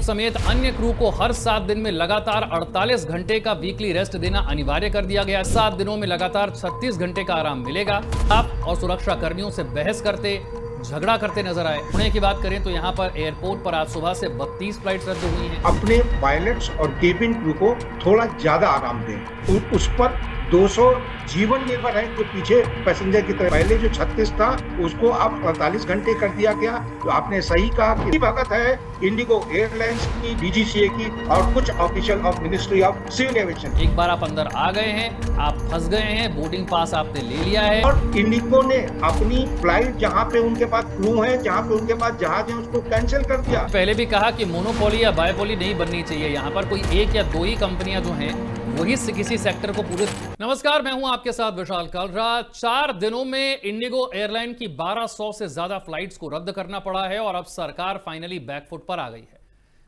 समेत अन्य क्रू को हर 7 दिन में लगातार 48 घंटे का वीकली रेस्ट देना अनिवार्य कर दिया गया। 7 दिनों में लगातार 36 घंटे का आराम मिलेगा। आप और सुरक्षा कर्मियों से बहस करते, झगड़ा करते नजर आए। पुणे की बात करें तो यहां पर एयरपोर्ट पर आज सुबह से 32 फ्लाइट्स रद्द हुई हैं। अपने पायलट्स और केबिन क्रू को थोड़ा ज्यादा आराम दें। उस पर 200 जीवन निर्भर है जो पीछे पैसेंजर की तरह। पहले जो 36 था उसको अब 48 घंटे कर दिया गया। तो आपने सही कहा कि भगत है इंडिगो एयरलाइंस की, डीजीसीए की और कुछ official of ministry of civil aviation. एक बार आप अंदर आ गए हैं, आप फंस गए हैं, बोर्डिंग पास आपने ले लिया है। और इंडिगो ने अपनी फ्लाइट जहाँ पे उनके पास क्रू है, जहाँ पे उनके पास जहाज है, उसको कैंसिल कर दिया। पहले भी कहा कि मोनोपोली या बायोपोली नहीं बननी चाहिए। यहाँ पर कोई एक या दो ही कंपनियां जो हैं वही किसी सेक्टर को पूरे। नमस्कार, मैं हूं आपके साथ विशाल कालरा। 4 दिनों में इंडिगो एयरलाइन की 1200 से ज्यादा फ्लाइट्स को रद्द करना पड़ा है और अब सरकार फाइनली बैकफुट पर आ गई है।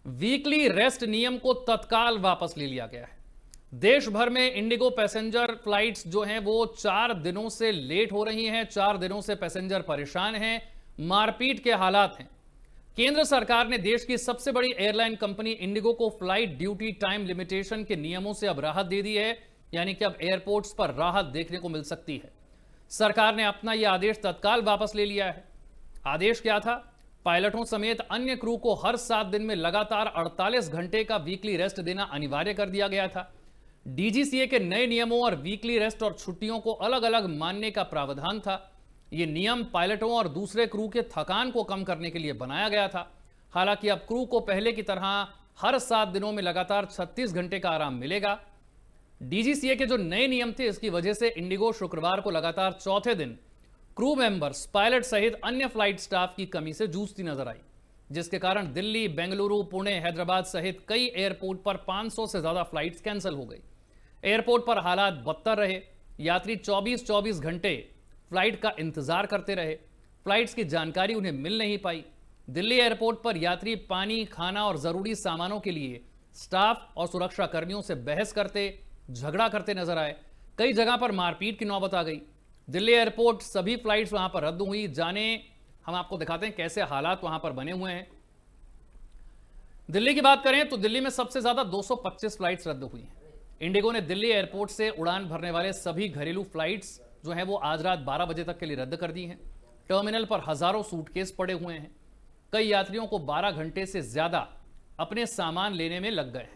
वीकली रेस्ट नियम को तत्काल वापस ले लिया गया है। देश भर में इंडिगो पैसेंजर फ्लाइट्स जो हैं वो 4 दिनों से लेट हो रही हैं। 4 दिनों से पैसेंजर परेशान हैं, मारपीट के हालात हैं। केंद्र सरकार ने देश की सबसे बड़ी एयरलाइन कंपनी इंडिगो को फ्लाइट ड्यूटी टाइम लिमिटेशन के नियमों से अब राहत दे दी है, यानी कि अब एयरपोर्ट्स पर राहत देखने को मिल सकती है। सरकार ने अपना यह आदेश तत्काल वापस ले लिया है। आदेश क्या था? पायलटों समेत अन्य क्रू को हर 7 दिन में लगातार 48 घंटे का वीकली रेस्ट देना अनिवार्य कर दिया गया था। डीजीसीए के नए नियमों और वीकली रेस्ट और छुट्टियों को अलग अलग मानने का प्रावधान था। यह नियम पायलटों और दूसरे क्रू के थकान को कम करने के लिए बनाया गया था। हालांकि अब क्रू को पहले की तरह हर 7 दिनों में लगातार 36 घंटे का आराम मिलेगा। डीजीसीए के जो नए नियम थे, इसकी वजह से इंडिगो शुक्रवार को लगातार चौथे दिन क्रू मेंबर्स, पायलट सहित अन्य फ्लाइट स्टाफ की कमी से जूझती नजर आई, जिसके कारण दिल्ली, बेंगलुरु, पुणे, हैदराबाद सहित कई एयरपोर्ट पर 500 से ज्यादा फ्लाइट्स कैंसिल हो गई। एयरपोर्ट पर हालात बदतर रहे। यात्री 24-24 घंटे फ्लाइट का इंतजार करते रहे। फ्लाइट्स की जानकारी उन्हें मिल नहीं पाई। दिल्ली एयरपोर्ट पर यात्री पानी, खाना और जरूरी सामानों के लिए स्टाफ और सुरक्षा कर्मियों से बहस करते, झगड़ा करते नजर आए। कई जगह पर मारपीट की नौबत आ गई। दिल्ली एयरपोर्ट सभी फ्लाइट्स वहां पर रद्द हुई। जाने हम आपको दिखाते हैं कैसे हालात वहां पर बने हुए हैं। दिल्ली की बात करें तो दिल्ली में सबसे ज्यादा 225 फ्लाइट्स रद्द हुई हैं। इंडिगो ने दिल्ली एयरपोर्ट से उड़ान भरने वाले सभी घरेलू फ्लाइट्स जो है वो आज रात 12 बजे तक के लिए रद्द कर दी हैं। टर्मिनल पर हजारों सूटकेस पड़े हुए हैं। कई यात्रियों को 12 घंटे से ज्यादा अपने सामान लेने में लग गए।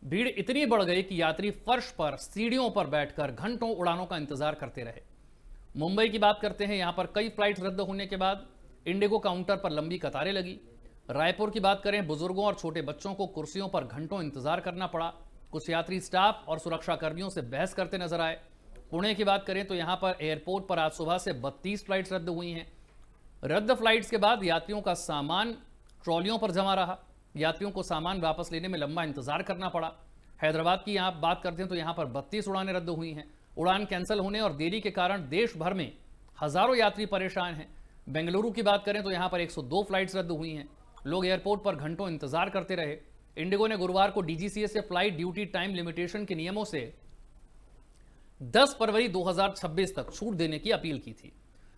भीड़ इतनी बढ़ गई कि यात्री फर्श पर, सीढ़ियों पर बैठकर घंटों उड़ानों का इंतजार करते रहे। मुंबई की बात करते हैं। यहां पर कई फ्लाइट रद्द होने के बाद इंडिगो काउंटर पर लंबी कतारें लगी। रायपुर की बात करें, बुजुर्गों और छोटे बच्चों को कुर्सियों पर घंटों इंतजार करना पड़ा। कुछ यात्री स्टाफ और सुरक्षा कर्मियों से बहस करते नजर आए। पुणे की बात करें तो यहां पर एयरपोर्ट पर आज सुबह से 32 फ्लाइट्स रद्द हुई हैं। रद्द फ्लाइट्स के बाद यात्रियों का सामान ट्रॉलियों पर जमा रहा। यात्रियों को सामान वापस लेने में लंबा इंतजार करना पड़ा। हैदराबाद की यहां बात करते हैं तो यहां पर 32 उड़ानें रद्द हुई हैं। उड़ान कैंसिल होने और देरी के कारण देश भर में हजारों यात्री परेशान हैं। बेंगलुरु की बात करें तो यहां पर 102 फ्लाइट्स रद्द हुई हैं। लोग एयरपोर्ट पर घंटों इंतजार करते रहे। इंडिगो ने गुरुवार को डीजीसीए से फ्लाइट ड्यूटी टाइम लिमिटेशन के नियमों से 10 फरवरी 2026 तक छूट देने की अपील की थी।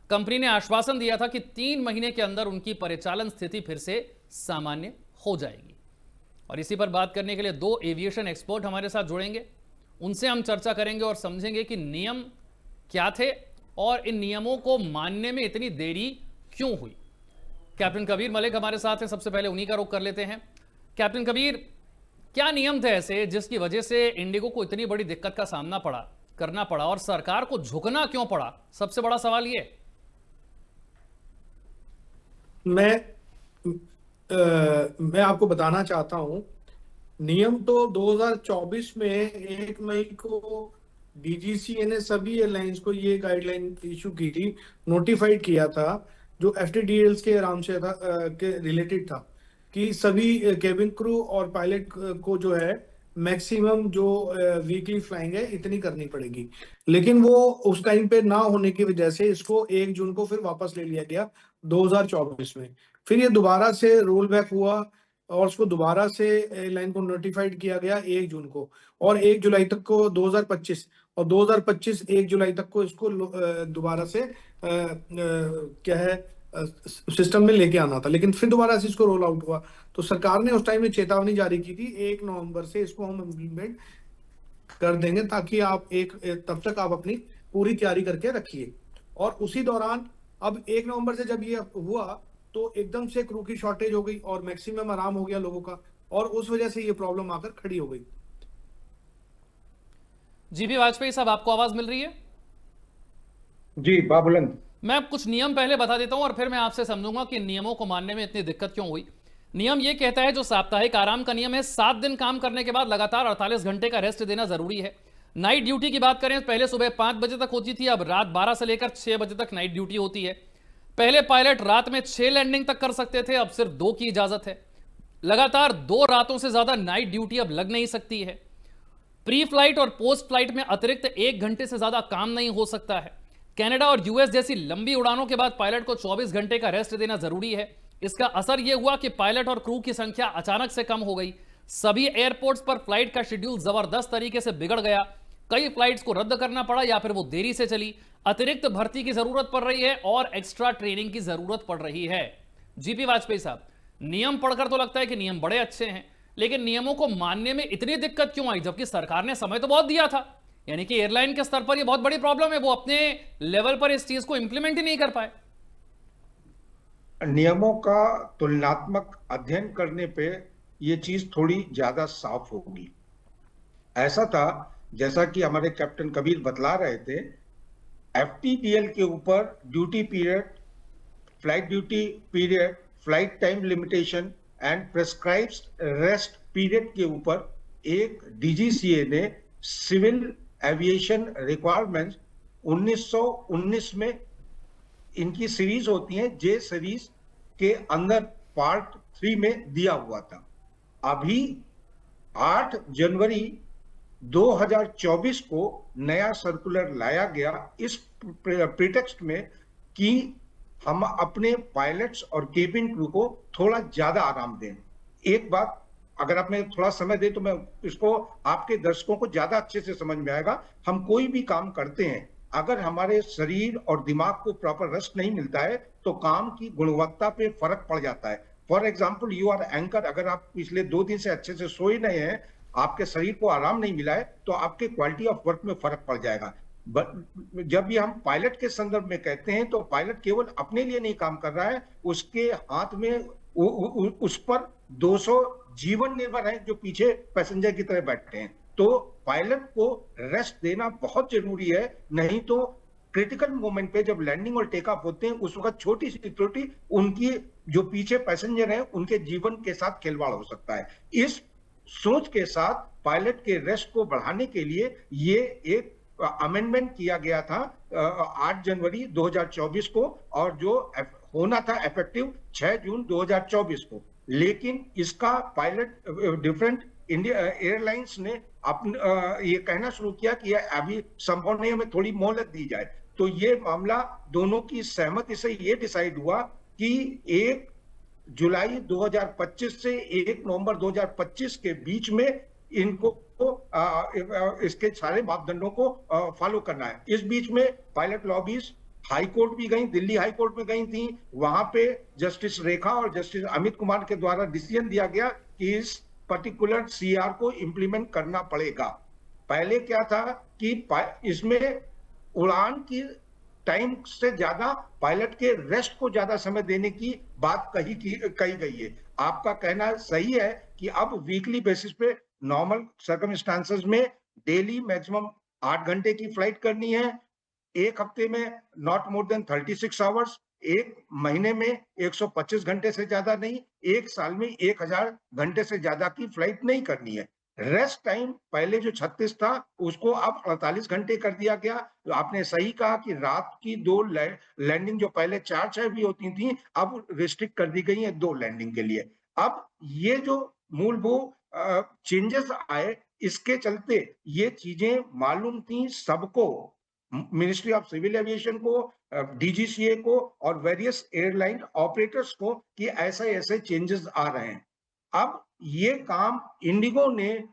कंपनी ने आश्वासन दिया था कि 3 महीने के अंदर उनकी परिचालन स्थिति फिर से सामान्य हो जाएगी। और इसी पर बात करने के लिए 2 एविएशन एक्सपर्ट हमारे साथ जुड़ेंगे। उनसे हम चर्चा करेंगे और समझेंगे कि नियम क्या थे और इन नियमों को मानने में इतनी देरी क्यों हुई। कैप्टन कबीर मलिक हमारे साथ हैं। सबसे पहले उन्हीं का रुख कर लेते हैं। कैप्टन कबीर, क्या नियम थे ऐसे जिसकी वजह से इंडिगो को इतनी बड़ी दिक्कत का सामना करना पड़ा और सरकार को झुकना क्यों पड़ा? सबसे बड़ा सवाल ये। मैं आपको बताना चाहता हूं, नियम तो 2024 में 1 मई को डीजीसीए ने सभी एयरलाइंस को ये गाइडलाइन इशू की थी, नोटिफाइड किया था, जो एफटीडीएल्स के आराम से था, के रिलेटेड था, कि सभी केबिन क्रू और पायलट को जो है मैक्सिमम जो वीकली फ्लाइंग है इतनी करनी पड़ेगी। लेकिन वो उस टाइम पे ना होने की वजह से इसको 1 जून को फिर वापस ले लिया गया 2024 में। फिर ये दोबारा से रोल बैक हुआ और उसको दोबारा से एयरलाइन को नोटिफाइड किया गया 1 जून को, और 1 जुलाई तक को 2025 और 2025 1 जुलाई तक को इसको दोबारा से क्या है सिस्टम में लेके आना था, लेकिन फिर दोबारा से इसको रोल आउट हुआ। तो सरकार ने उस टाइम में चेतावनी जारी की थी 1 नवंबर से इसको हम इम्प्लीमेंट कर देंगे, ताकि आप तब तक आप अपनी पूरी तैयारी करके रखिए। और उसी दौरान अब 1 नवंबर से जब ये हुआ तो एकदम से क्रू की शॉर्टेज हो गई और मैक्सिमम आराम हो गया लोगों का, और उस वजह से ये प्रॉब्लम आकर खड़ी हो गई। जीबी वाजपेयी साहब, आपको आवाज मिल रही है? जी बाबुलंद। मैं कुछ नियम पहले बता देता हूं और फिर मैं आपसे समझूंगा कि नियमों को मानने में इतनी दिक्कत क्यों हुई। नियम यह कहता है, जो साप्ताहिक आराम का नियम है, 7 दिन काम करने के बाद लगातार 48 घंटे का रेस्ट देना जरूरी है। नाइट ड्यूटी की बात करें, पहले सुबह 5 बजे तक होती थी, अब रात 12 से लेकर 6 बजे तक नाइट ड्यूटी होती है। पहले पायलट रात में 6 लैंडिंग तक कर सकते थे, अब सिर्फ 2 की इजाजत है। लगातार 2 रातों से ज्यादा नाइट ड्यूटी अब लग नहीं सकती है। प्री फ्लाइट और पोस्ट फ्लाइट में अतिरिक्त 1 घंटे से ज्यादा काम नहीं हो सकता है। कनाडा और यूएस जैसी लंबी उड़ानों के बाद पायलट को 24 घंटे का रेस्ट देना जरूरी है। इसका असर यह हुआ कि पायलट और क्रू की संख्या अचानक से कम हो गई। सभी एयरपोर्ट्स पर फ्लाइट का शेड्यूल जबरदस्त तरीके से बिगड़ गया। कई फ्लाइट्स को रद्द करना पड़ा या फिर वो देरी से चली। अतिरिक्त भर्ती की जरूरत पड़ रही है और एक्स्ट्रा ट्रेनिंग की जरूरत पड़ रही है। जीपी वाजपेयी साहब, नियम पढ़कर तो लगता है कि नियम बड़े अच्छे हैं, लेकिन नियमों को मानने में इतनी दिक्कत क्यों आई, जबकि सरकार ने समय तो बहुत दिया था? यानी कि एयरलाइन के स्तर पर यह बहुत बड़ी प्रॉब्लम है, वो अपने लेवल पर इस चीज को इंप्लीमेंट ही नहीं कर पाए। नियमों का तुलनात्मक अध्ययन करने पे ये चीज थोड़ी ज्यादा साफ होगी। ऐसा था, जैसा कि हमारे कैप्टन कबीर बतला रहे थे, एफटीपीएल के ऊपर duty period, flight duty period, flight time limitation and prescribed rest period के ऊपर एक डीजीसीए ने सिविल एविएशन रिक्वायरमेंट्स 1919 में, इनकी सीरीज होती है, जे सीरीज के अंदर पार्ट 3 में दिया हुआ था। अभी 8 जनवरी 2024 को नया सर्कुलर लाया गया इस प्रीटेक्स्ट में कि हम अपने पायलट्स और केबिन क्रू को थोड़ा ज्यादा आराम दें। एक बात अगर आप में थोड़ा समय दे तो मैं इसको आपके दर्शकों को ज्यादा अच्छे से समझ में आएगा। हम कोई भी काम करते हैं, अगर हमारे शरीर और दिमाग को प्रॉपर रेस्ट नहीं मिलता है तो काम की गुणवत्ता पे फर्क पड़ जाता है। For example, you are anchor, अगर आप पिछले 2 दिन से अच्छे से सोए नहीं हैं, आपके शरीर को आराम नहीं मिला है, तो आपके क्वालिटी ऑफ वर्क में फर्क पड़ जाएगा। जब भी हम पायलट के संदर्भ में कहते हैं तो पायलट केवल अपने लिए नहीं काम कर रहा है, उसके हाथ में उस पर 200 जीवन निर्भर है जो पीछे पैसेंजर की तरह बैठते हैं। तो पायलट को रेस्ट देना बहुत जरूरी है, नहीं तो क्रिटिकल मोमेंट पे जब लैंडिंग और टेक ऑफ होते हैं उस वक्त छोटी सी त्रुटि उनकी जो पीछे पैसेंजर हैं उनके जीवन के साथ खिलवाड़ हो सकता है। इस सोच के साथ पायलट के रेस्ट को बढ़ाने के लिए ये एक अमेंडमेंट किया गया था 8 जनवरी 2024 को, और जो होना था इफेक्टिव 6 जून 2024 को। लेकिन इसका पायलट डिफरेंट इंडिया एयरलाइंस ने ये कहना शुरू किया कि अभी संभव नहीं, हमें थोड़ी मोहलत दी जाए। तो ये मामला दोनों की सहमति से ये डिसाइड हुआ कि 1 जुलाई 2025 से 1 नवंबर 2025 के बीच में इनको इसके सारे मापदंडों को फॉलो करना है। इस बीच में पायलट लॉबीज हाई कोर्ट भी गई, दिल्ली हाई कोर्ट में गई थी। वहां पे जस्टिस रेखा और जस्टिस अमित कुमार के द्वारा डिसीजन दिया गया कि इस पर्टिकुलर सीआर को इंप्लीमेंट करना पड़ेगा। पहले क्या था कि इसमें उड़ान की टाइम से ज्यादा पायलट के रेस्ट को ज्यादा समय देने की बात कही गई है। आपका कहना सही है कि अब वीकली बेसिस पे नॉर्मल सर्कमस्टांसेस में डेली मैक्सिमम 8 घंटे की फ्लाइट करनी है, एक हफ्ते में नॉट मोर देन 36 आवर्स, एक महीने में 125 घंटे से ज्यादा नहीं, एक साल में 1000 घंटे से ज्यादा की फ्लाइट नहीं करनी है। रेस्ट टाइम पहले जो 36 था उसको अब 48 घंटे कर दिया गया। तो आपने सही कहा कि रात की 2 लैंडिंग जो पहले 4-6 भी होती थी अब रिस्ट्रिक्ट कर दी गई है 2 लैंडिंग के लिए। अब ये जो मूलभूत चेंजेस आए, इसके चलते ये चीजें मालूम थी सबको, मिनिस्ट्री ऑफ सिविल एविएशन को, डीजीसीए को और वेरियस एयरलाइन ऑपरेटर्स को कि ऐसे चेंजेस आ रहे हैं। अब ये काम इंडिगो ने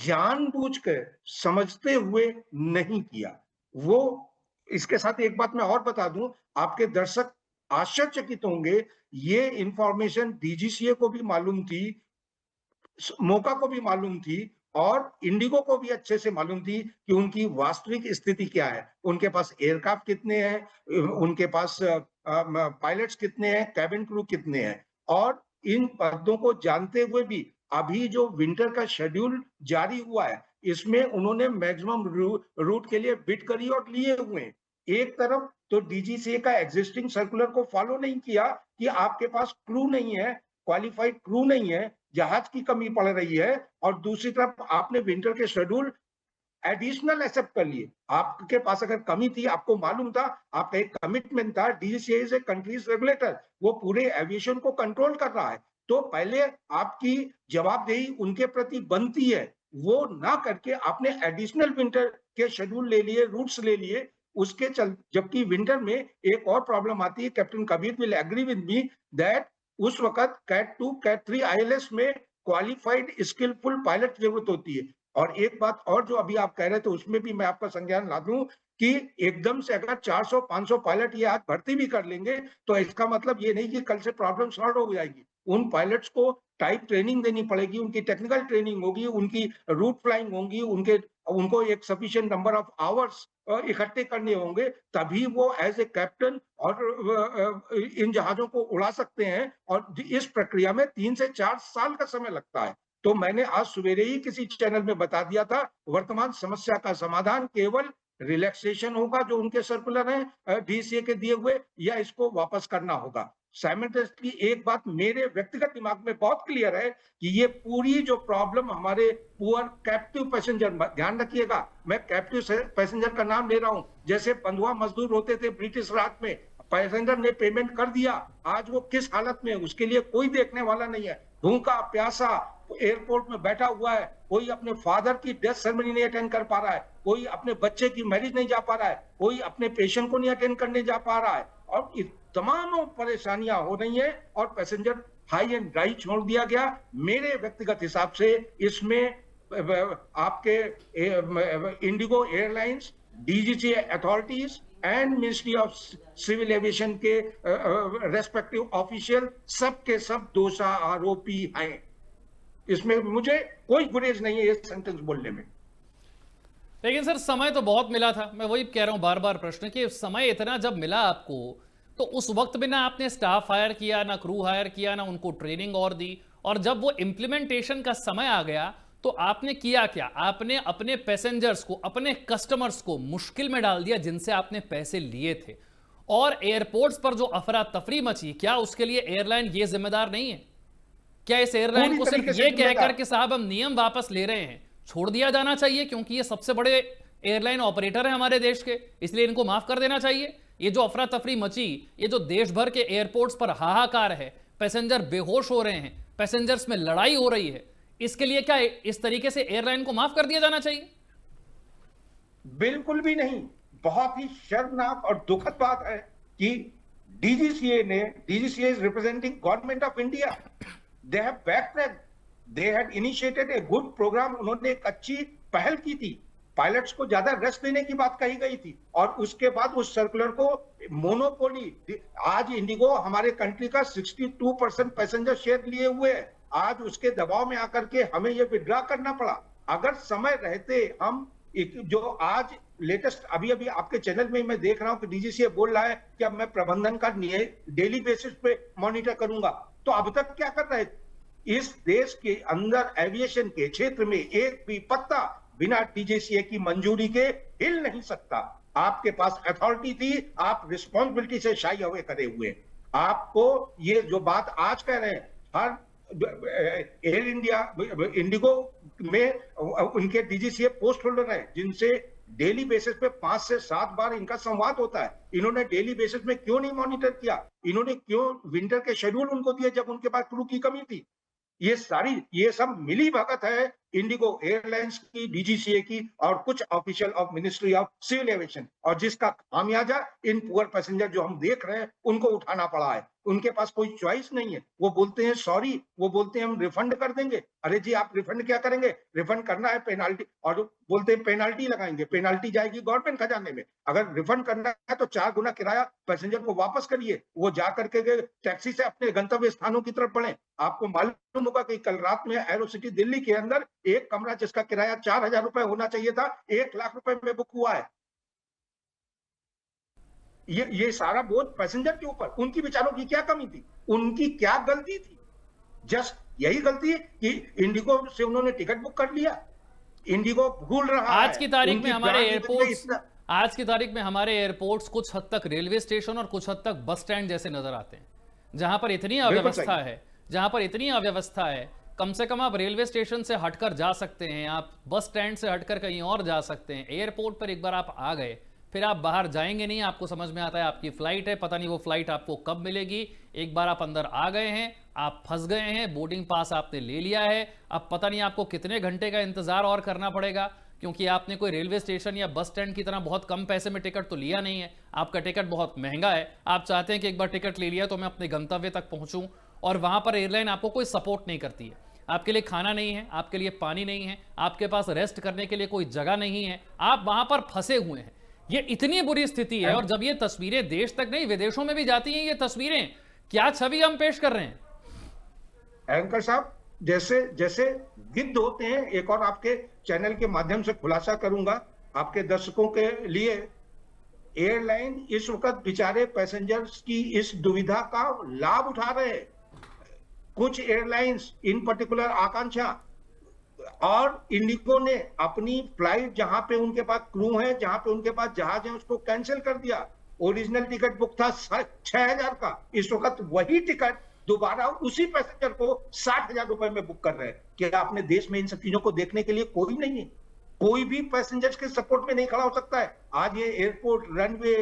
जानबूझकर समझते हुए नहीं किया। वो इसके साथ एक बात मैं और बता दूं, आपके दर्शक आश्चर्यचकित होंगे, ये इंफॉर्मेशन डीजीसीए को भी मालूम थी, मोका को भी मालूम थी और इंडिगो को भी अच्छे से मालूम थी कि उनकी वास्तविक स्थिति क्या है। उनके पास एयरक्राफ्ट कितने हैं, उनके पास पायलट्स कितने हैं, कैबिन क्रू कितने हैं, और इन पदों को जानते हुए भी अभी जो विंटर का शेड्यूल जारी हुआ है, इसमें उन्होंने मैक्सिमम रूट के लिए बिड करी और लिए हुए हैं। एक तरफ तो डीजीसीए का एग्जिस्टिंग सर्कुलर को फॉलो नहीं किया कि आपके पास क्रू नहीं है, क्वालिफाइड क्रू नहीं है, जहाज की कमी पड़ रही है, और दूसरी तरफ आपने विंटर के शेड्यूल एडिशनल एक्सेप्ट कर लिए। आपके पास अगर कमी थी, आपको मालूम था, आपका एक कमिटमेंट था, DGCA is a countries regulator, वो पूरे एविएशन को कंट्रोल कर रहा है, तो पहले आपकी जवाबदेही उनके प्रति बनती है। वो ना करके आपने एडिशनल विंटर के शेड्यूल ले लिए, रूट्स ले लिए, उसके चल जबकि विंटर में एक और प्रॉब्लम आती है, captain Kabir will agree with me that उस वक्त कैट 2 कैट 3 आईएलएस में क्वालिफाइड स्किलफुल पायलट की जरूरत होती है। और एक बात और जो अभी आप कह रहे थे, उसमें भी मैं आपका संज्ञान ला दूं कि एकदम से अगर 400-500 पायलट ये आज भर्ती भी कर लेंगे, तो इसका मतलब ये नहीं कि कल से प्रॉब्लम सॉल्व हो जाएगी। उन पायलट्स को टाइप ट्रेनिंग देनी पड़ेगी, उनकी टेक्निकल ट्रेनिंग होगी, उनकी रूट फ्लाइंग होगी, उनको एक सफिशिएंट नंबर ऑफ आवर्स इकट्ठे करने होंगे, तभी वो एज ए कैप्टन और इन जहाजों को उड़ा सकते हैं, और इस प्रक्रिया में 3 से 4 साल का समय लगता है। तो मैंने आज सवेरे ही किसी चैनल में बता दिया था, वर्तमान समस्या का समाधान केवल रिलैक्सेशन होगा जो उनके सर्कुलर हैं डीसीए के दिए हुए, या इसको वापस करना होगा। साइमल्टेनियसली एक बात मेरे व्यक्तिगत दिमाग में बहुत क्लियर है कि ये पूरी जो प्रॉब्लम हमारे पुअर कैप्टिव पैसेंजर, ध्यान रखिएगा, मैं कैप्टिव पैसेंजर का नाम ले रहा हूं, जैसे बंधुआ मजदूर होते थे ब्रिटिश राज में, पैसेंजर ने पेमेंट कर दिया, आज वो किस हालत में है उसके लिए कोई देखने वाला नहीं है। भूखा प्यासा एयरपोर्ट में बैठा हुआ है, कोई अपने फादर की डेथ सेरेमनी नहीं अटेंड कर पा रहा है, कोई अपने बच्चे की मैरिज नहीं जा पा रहा है, कोई अपने पेशेंट को नहीं अटेंड करने जा पा रहा है, और तमाम परेशानियां हो रही हैं, और पैसेंजर हाई एंड ड्राई छोड़ दिया गया। मेरे व्यक्तिगत हिसाब से इसमें आपके IndiGo airlines, DGCA authorities and ministry of civil aviation के रेस्पेक्टिव ऑफिशियल सब के सब दोषारोपी हैं। इसमें मुझे कोई गुरेज नहीं है ये सेंटेंस बोलने में। लेकिन सर समय तो बहुत मिला था, मैं वही कह रहा हूं बार बार प्रश्न कि समय इतना जब मिला आपको, तो उस वक्त में ना आपने स्टाफ हायर किया, ना क्रू हायर किया, ना उनको ट्रेनिंग और दी, और जब वो इंप्लीमेंटेशन का समय आ गया तो आपने किया क्या? आपने अपने पैसेंजर्स को, अपने कस्टमर्स को मुश्किल में डाल दिया जिनसे आपने पैसे लिए थे, और एयरपोर्ट्स पर जो अफरा तफरी मची, क्या उसके लिए एयरलाइन ये जिम्मेदार नहीं है? क्या इस एयरलाइन को सिर्फ ये कहकर कि साहब हम नियम वापस ले रहे हैं छोड़ दिया जाना चाहिए क्योंकि ये सबसे बड़े एयरलाइन ऑपरेटर है हमारे देश के, इसलिए इनको माफ कर देना चाहिए? ये जो अफरा तफरी मची, ये जो देश भर के एयरपोर्ट्स पर हाहाकार है, पैसेंजर बेहोश हो रहे हैं, पैसेंजर्स में लड़ाई हो रही है, इसके लिए क्या इस तरीके से एयरलाइन को माफ कर दिया जाना चाहिए? बिल्कुल भी नहीं। बहुत ही शर्मनाक और दुखद बात है कि DGCA is representing government of India, they have backtracked, they had initiated a good programme, उन्होंने एक अच्छी पहल की थी, पायलट्स को ज्यादा रेस्ट देने की बात कही गई थी, और उसके बाद उस सर्कुलर को मोनोपोली, आज इंडिगो हमारे कंट्री का 62% पैसेंजर शेयर लिए हुए है, आज उसके दबाव में आकर के हमें यह विड्रॉ करना पड़ा। अगर समय रहते हम जो आज लेटेस्ट अभी आपके चैनल में मैं देख रहा हूं कि डीजीसीए बोल रहा है कि अब मैं प्रबंधन का डेली बेसिस पे मॉनिटर करूंगा, तो अब तक क्या कर रहे थे? इस देश के अंदर एविएशन के क्षेत्र में एक भी पत्ता बिना डीजीसीए की मंजूरी के हिल नहीं सकता। आपके पास अथॉरिटी थी, आप रिस्पॉन्सिबिलिटी से शाई अवे करे हुए। आपको ये जो बात आज कह रहे हैं, हर एयर इंडिया इंडिगो में उनके डीजीसीए पोस्ट होल्डर हैं जिनसे डेली बेसिस पे 5 से 7 बार इनका संवाद होता है। इन्होंने डेली बेसिस में क्यों नहीं मॉनिटर किया? इन्होंने क्यों विंटर के शेड्यूल उनको दिए जब उनके पास क्रू की कमी थी? ये सब मिली भगत है इंडिगो एयरलाइंस की, डीजीसीए की और कुछ official of ministry of civil aviation, और जिसका खामियाजा इन पुअर पैसेंजर जो हम देख रहे हैं उनको उठाना पड़ा है। उनके पास कोई चॉइस नहीं है। वो बोलते हैं सॉरी, वो बोलते हैं हम रिफंड कर देंगे। अरे जी, आप रिफंड क्या करेंगे? रिफंड करना है पेनाल्टी, और बोलते हैं पेनाल्टी लगाएंगे। पेनाल्टी जाएगी गवर्नमेंट खजाने में। अगर रिफंड करना है तो 4 गुना किराया पैसेंजर को वापस करिए, वो जा करके टैक्सी से अपने गंतव्य स्थानों की तरफ बढ़े। आपको मालूम होगा कि कल रात में एरो सिटी दिल्ली के अंदर एक कमरा जिसका किराया 4,000 रुपए होना चाहिए था, 1 लाख रुपए में बुक हुआ है। ये सारा बोझ पैसेंजर के ऊपर। उनकी बेचारों की क्या कमी थी? उनकी क्या गलती थी? जस्ट यही गलती है कि इंडिगो से उन्होंने टिकट बुक कर लिया। इंडिगो भूल रहा है। आज की तारीख में उनकी हमारे ब्रांड एयरपोर्ट्स इतना- आज की तारीख में हमारे एयरपोर्ट्स कुछ हद तक रेलवे स्टेशन और कुछ हद तक बस स्टैंड जैसे नजर आते हैं, जहां पर इतनी अव्यवस्था है, कम से कम आप रेलवे स्टेशन से हटकर जा सकते हैं, आप बस स्टैंड से हटकर कहीं और जा सकते हैं। एयरपोर्ट पर एक बार आप आ गए, फिर आप बाहर जाएंगे नहीं। आपको समझ में आता है आपकी फ्लाइट है, पता नहीं वो फ्लाइट आपको कब मिलेगी। एक बार आप अंदर आ गए हैं, आप फंस गए हैं, बोर्डिंग पास आपने ले लिया है, अब पता नहीं आपको कितने घंटे का इंतजार और करना पड़ेगा, क्योंकि आपने कोई रेलवे स्टेशन या बस स्टैंड की तरह बहुत कम पैसे में टिकट तो लिया नहीं है। आपका टिकट बहुत महंगा है। आप चाहते हैं कि एक बार टिकट ले लिया तो मैं अपने गंतव्य तक पहुंचूं, और वहां पर एयरलाइन आपको कोई सपोर्ट नहीं करती है। आपके लिए खाना नहीं है, आपके लिए पानी नहीं है, आपके पास रेस्ट करने के लिए कोई जगह नहीं है, आप वहां पर फंसे हुए हैं। ये इतनी बुरी स्थिति है, और जब ये तस्वीरें देश तक नहीं विदेशों में भी जाती हैं, ये तस्वीरें, क्या छवि हम पेश कर रहे हैं? एंकर साहब, जैसे जैसे गिद्ध होते हैं, एक और आपके चैनल के माध्यम से खुलासा करूंगा आपके दर्शकों के लिए। एयरलाइन इस वक्त बेचारे पैसेंजर्स की इस दुविधा का लाभ उठा रहे हैं। कुछ एयरलाइंस, इन पर्टिकुलर आकांक्षा और इंडिगो ने अपनी फ्लाइट जहां पे उनके पास क्रू है, जहां पे उनके पास जहाज है, उसको कैंसिल कर दिया। ओरिजिनल टिकट बुक था 6,000 का, इस वक्त वही टिकट दोबारा उसी पैसेंजर को 60,000 रुपए में बुक कर रहे हैं। क्या अपने देश में इन सब चीजों को देखने के लिए कोई नहीं है? कोई भी पैसेंजर्स के सपोर्ट में नहीं खड़ा हो सकता है। आज ये airport, runway,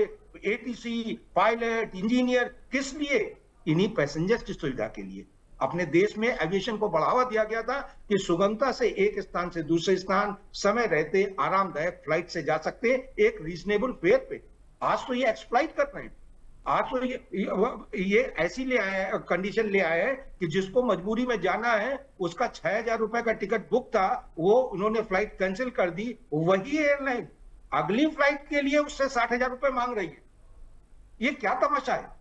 ATC, pilot, engineer, किस लिए? इन्हीं पैसेंजर्स की सुविधा के लिए। अपने देश में एविएशन को बढ़ावा दिया गया था कि सुगमता से एक स्थान से दूसरे स्थान समय रहते आरामदायक फ्लाइट से जा सकते हैं, एक रीजनेबल फेयर पे। आज तो ये एक्सप्लॉइट कर रहे हैं। आज तो ये ऐसी ले आए हैं, कंडीशन ले आए हैं कि जिसको मजबूरी में जाना है, उसका 6,000 रुपए का टिकट बुक था, वो उन्होंने फ्लाइट कैंसिल कर दी। वही एयरलाइन अगली फ्लाइट के लिए उससे 60,000 रुपए मांग रही है। ये क्या तमाशा है?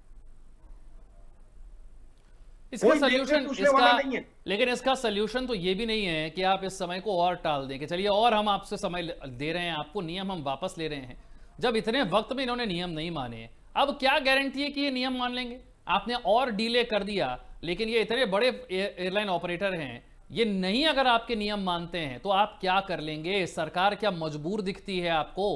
इसका कोई सल्यूशन, पूछने वाला नहीं है। लेकिन इसका सल्यूशन तो ये भी नहीं है कि आप इस समय को और टाल दें कि चलिए और हम आपसे समय दे रहे हैं, आपको नियम हम वापस ले रहे हैं। जब इतने वक्त में इन्होंने नियम नहीं माने, अब क्या गारंटी है कि ये नियम मान लेंगे? आपने और डिले कर दिया, लेकिन ये इतने बड़े एयरलाइन ऑपरेटर हैं, ये नहीं अगर आपके नियम मानते हैं तो आप क्या कर लेंगे? सरकार क्या मजबूर दिखती है आपको?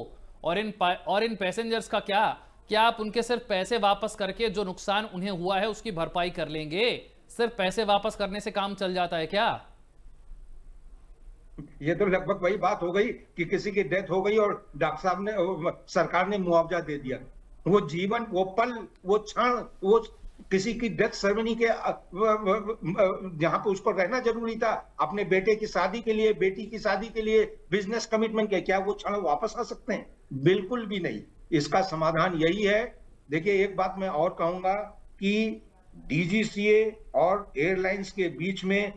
और इन पैसेंजर्स का क्या आप उनके सिर्फ पैसे वापस करके जो नुकसान उन्हें हुआ है उसकी भरपाई कर लेंगे? सिर्फ पैसे वापस करने से काम चल जाता है क्या? ये तो लगभग वही बात हो गई कि किसी की डेथ हो गई और डॉक्टर साहब ने, सरकार ने मुआवजा दे दिया। वो जीवन, वो पल, वो क्षण, वो किसी की डेथ सेरेमनी के जहां पे उसको रहना जरूरी था, अपने बेटे की शादी के लिए, बेटी की शादी के लिए, बिजनेस कमिटमेंट के, क्या वो क्षण वापस आ सकते हैं? बिल्कुल भी नहीं। इसका समाधान यही है। देखिए, एक बात मैं और कहूंगा कि डीजीसीए और एयरलाइंस के बीच में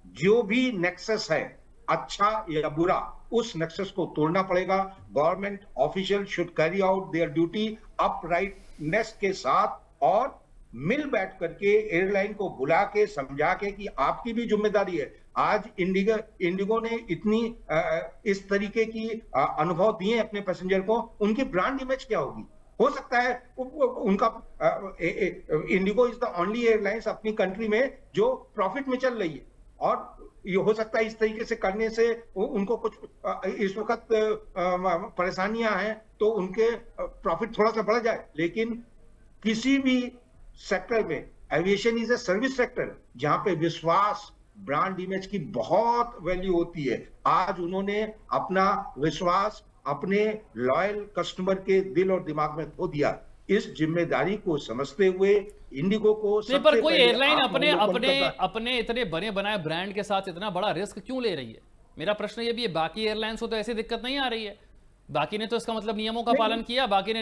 जो भी नेक्सस है, अच्छा या बुरा, उस नेक्सस को तोड़ना पड़ेगा। Government official should carry out there duty uprightness के साथ, और मिल बैठ करके एयरलाइन को बुला के समझा के कि आपकी भी जिम्मेदारी है। आज इंडिगो ने इतनी इस तरीके की अनुभव दिए अपने पैसेंजर को, उनकी ब्रांड इमेज क्या होगी? हो सकता है उनका Indigo is the only airlines अपनी कंट्री में जो प्रॉफिट में चल रही है, और ये हो सकता है इस तरीके से करने से उनको कुछ इस वक्त परेशानियां हैं तो उनके प्रॉफिट थोड़ा सा बढ़ जाए। लेकिन किसी भी सेक्टर में, aviation is a service sector जहां पे विश्वास, ब्रांड इमेज की बहुत वैल्यू होती है। आज उन्होंने अपना विश्वास अपने लॉयल कस्टमर के दिल और दिमाग में खो दिया। इस जिम्मेदारी को समझते हुए इंडिगो को नहीं, पर कोई एयरलाइन अपने इतने बने बनाए ब्रांड के साथ इतना बड़ा रिस्क क्यों ले रही है? मेरा प्रश्न ये भी है, बाकी एयरलाइंस को तो ऐसी दिक्कत नहीं आ रही है, बाकी ने तो इसका मतलब नियमों का पालन किया, बाकी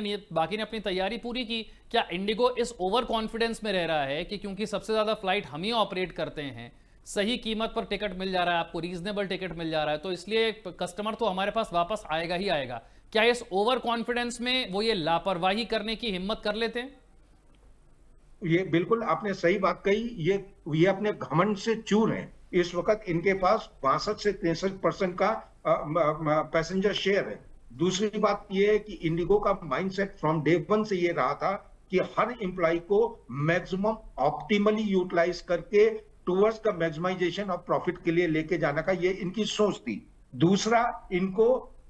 ने अपनी तैयारी पूरी की। क्या इंडिगो इस ओवर कॉन्फिडेंस में रह रहा है कि क्योंकि सबसे ज्यादा फ्लाइट हम ही ऑपरेट करते हैं, सही कीमत पर टिकट मिल जा रहा है, आपको रीजनेबल टिकट मिल जा रहा है, तो इसलिए कस्टमर तो हमारे पास वापस आएगा ही आएगा? क्या इस ओवर कॉन्फिडेंस में वो ये लापरवाही करने की हिम्मत कर लेते हैं? ये बिल्कुल आपने सही बात कही। ये अपने घमंड से चूर हैं। इस वक्त इनके पास 62 से 63% का पैसेंजर शेयर है। दूसरी बात ये है कि इंडिगो का माइंडसेट फ्रॉम डे वन से ये रहा था कि हर एम्प्लॉय को मैक्सिमम ऑप्टिमली यूटिलाइज करके towards the maximisation of profit के लिए लेके जाने का ये इनकी सोच थी। दूसरा, इनको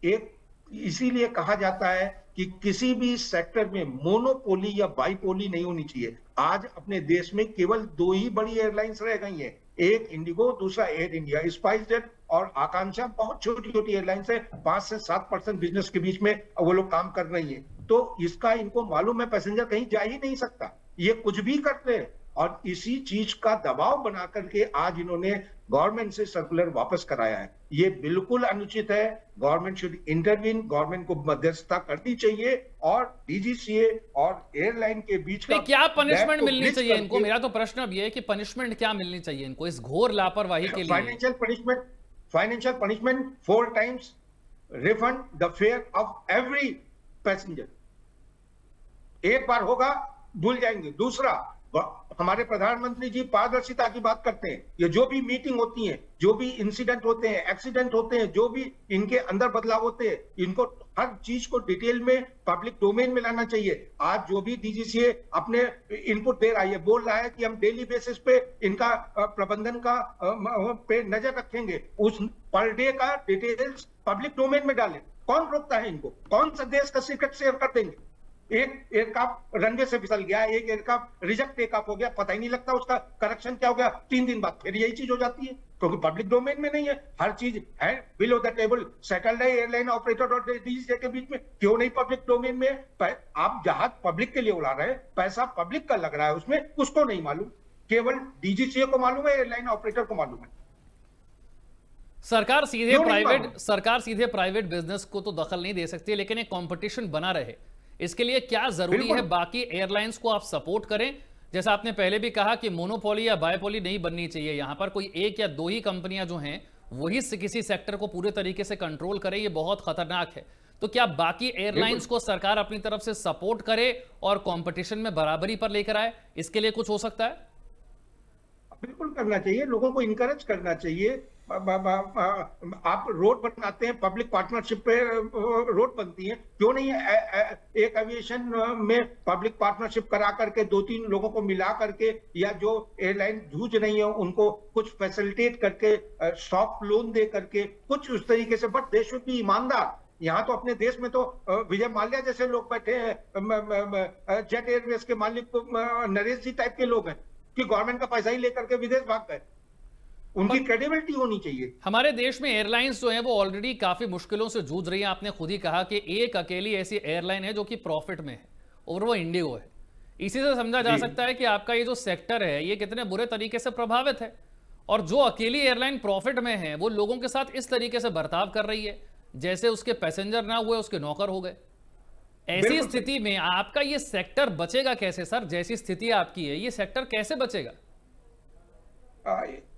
एक इसीलिए कहा जाता है कि किसी भी सेक्टर में मोनोपोली या बाइपोली नहीं होनी चाहिए। आज अपने देश में केवल 2 ही बड़ी एयरलाइंस रह गई हैं, एक इंडिगो, दूसरा एयर इंडिया। स्पाइसजेट और आकांक्षा बहुत छोटी छोटी एयरलाइंस है, 5 से 7% बिजनेस के बीच में वो लोग काम कर रही है। तो इसका इनको मालूम है पैसेंजर कहीं जा ही नहीं सकता, ये कुछ भी करते हैं। और इसी चीज का दबाव बना करके आज इन्होंने गवर्नमेंट से सर्कुलर वापस कराया है। ये बिल्कुल अनुचित है। गवर्नमेंट शुड इंटरवीन, गवर्नमेंट को मध्यस्थता करनी चाहिए और डीजीसीए और एयरलाइन के बीच का क्या पनिशमेंट मिलनी चाहिए इनको? मेरा तो प्रश्न अब ये है कि पनिशमेंट क्या मिलनी चाहिए इनको इस घोर लापरवाही के लिए? Financial punishment 4 times refund the fair of every passenger. एक बार होगा, भूल जाएंगे। दूसरा, हमारे प्रधानमंत्री जी पारदर्शिता की बात करते हैं। ये जो भी मीटिंग होती है, जो भी इंसिडेंट होते हैं, एक्सीडेंट होते हैं, जो भी इनके अंदर बदलाव होते हैं, इनको हर चीज को डिटेल में पब्लिक डोमेन में लाना चाहिए। आज जो भी डीजीसीए अपने इनपुट दे रहा है, बोल रहा है कि हम डेली बेसिस पे इनका प्रबंधन का पे नजर रखेंगे, उस पर डे का डिटेल्स पब्लिक डोमेन में डालें। कौन रोकता है इनको? कौन सा देश का सीक्रेट शेयर कर देंगे? एक एयरक्राफ्ट रनवे से फिसल गया, एक एयरक्राफ्ट रिजेक्ट टेक ऑफ हो गया, पता ही नहीं लगता उसका करेक्शन क्या हो गया, 3 दिन बाद फिर यही चीज हो जाती है, क्योंकि पब्लिक डोमेन में नहीं है। हर चीज है बिलो द टेबल, सेटल्ड है एयरलाइन ऑपरेटर और डीजीसीए के बीच में। क्यों नहीं पब्लिक डोमेन में? आप जहाज पब्लिक के लिए उड़ा रहे हैं, पैसा पब्लिक का लग रहा है उसमें, उसको नहीं मालूम, केवल डीजीसीए को मालूम है, एयरलाइन ऑपरेटर को मालूम है। सरकार सीधे प्राइवेट बिजनेस को तो दखल नहीं दे सकती, लेकिन एक कंपटीशन बना रहे, इसके लिए क्या जरूरी है बाकी एयरलाइंस को आप सपोर्ट करें? जैसा आपने पहले भी कहा कि मोनोपोली या बायपोली नहीं बननी चाहिए, यहां पर कोई एक या 2 ही कंपनियां जो हैं वही किसी सेक्टर को पूरे तरीके से कंट्रोल करे, ये बहुत खतरनाक है। तो क्या बाकी एयरलाइंस को सरकार अपनी तरफ से सपोर्ट करे और कंपटीशन में बराबरी पर लेकर आए? इसके लिए कुछ हो सकता है? बिल्कुल करना चाहिए, लोगों को इनकरेज करना चाहिए। आप रोड बनाते हैं, पब्लिक पार्टनरशिप पे रोड बनती है, क्यों नहीं एक एविएशन में पब्लिक पार्टनरशिप करा करके 2-3 लोगों को मिला करके, या जो एयरलाइन जूझ रही है उनको कुछ फैसिलिटेट करके, सॉफ्ट लोन दे करके, कुछ उस तरीके से। बट देश शुड बी ईमानदार। यहाँ तो अपने देश में तो विजय माल्या जैसे लोग बैठे हैं, जेट एयरवेज के मालिक नरेश जी टाइप के लोग हैं कि गवर्नमेंट का पैसा ही लेकर के विदेश भाग गए। उनकी क्रेडिबिलिटी होनी चाहिए। हमारे देश में एयरलाइंस जो हैं वो ऑलरेडी काफी मुश्किलों से जूझ रही हैं। आपने खुद ही कहा कि एक अकेली ऐसी एयरलाइन है जो कि प्रॉफिट में है और वो इंडिगो है। इसी से समझा जा सकता है कि आपका ये जो सेक्टर है ये कितने बुरे तरीके से प्रभावित है। और जो अकेली एयरलाइन प्रॉफिट में है वो लोगों के साथ इस तरीके से बर्ताव कर रही है जैसे उसके पैसेंजर ना हुए उसके नौकर हो गए। ऐसी स्थिति में आपका ये सेक्टर बचेगा कैसे सर? जैसी स्थिति आपकी है, ये सेक्टर कैसे बचेगा?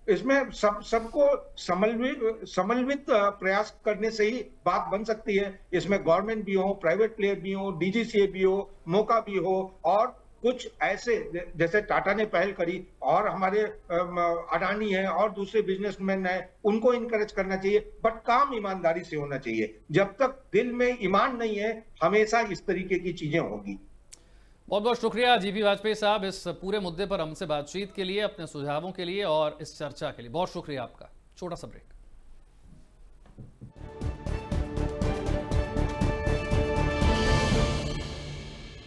इसमें सबको समन्वित प्रयास करने से ही बात बन सकती है। इसमें गवर्नमेंट भी हो, प्राइवेट प्लेयर भी हो, डीजीसीए भी हो, मोका भी हो, और कुछ ऐसे जैसे टाटा ने पहल करी और हमारे अडानी है और दूसरे बिजनेसमैन है, उनको इनकरेज करना चाहिए। बट काम ईमानदारी से होना चाहिए। जब तक दिल में ईमान नहीं है, हमेशा इस तरीके की चीजें होगी। बहुत बहुत शुक्रिया जीबी वाजपेयी साहब इस पूरे मुद्दे पर हमसे बातचीत के लिए, अपने सुझावों के लिए और इस चर्चा के लिए। बहुत शुक्रिया आपका। छोटा सा ब्रेक।